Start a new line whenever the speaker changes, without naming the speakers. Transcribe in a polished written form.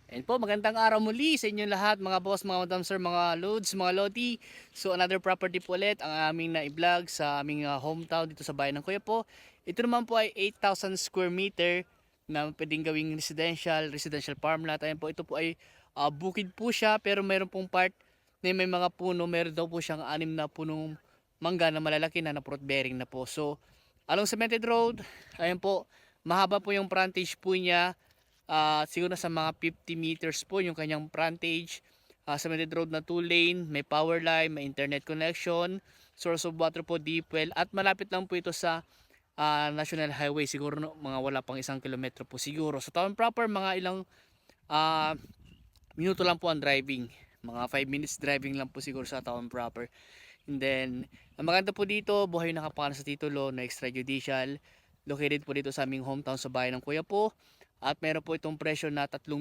Ayun po, magandang araw muli sa inyong lahat mga boss, mga madam sir, mga loads, mga lodi. So another property po ulit ang aming na-vlog sa aming hometown dito sa bayan ng Kuya po. Ito naman po ay 8,000 square meter na pwedeng gawing residential farm lot. Ayan po, ito po ay bukid po siya pero mayroon pong part na may mga puno. Meron daw po siyang 6 na punong mangga na malalaki na fruit bearing na po. So along cemented road, ayan po, mahaba po yung frontage po niya. Siguro sa mga 50 meters po yung kanyang frontage. Cemented road na 2 lane, may power line, may internet connection, source of water po deep well, at malapit lang po ito sa national highway, siguro no, mga wala pang 1 kilometro po siguro. So town proper mga ilang uh, minuto lang po ang driving, mga 5 minutes driving lang po siguro sa town proper. And then ang maganda po dito, buhay nakapana sa titulo na extrajudicial, located po dito sa aming hometown sa bayan ng Kuya po. At meron po itong presyo na 3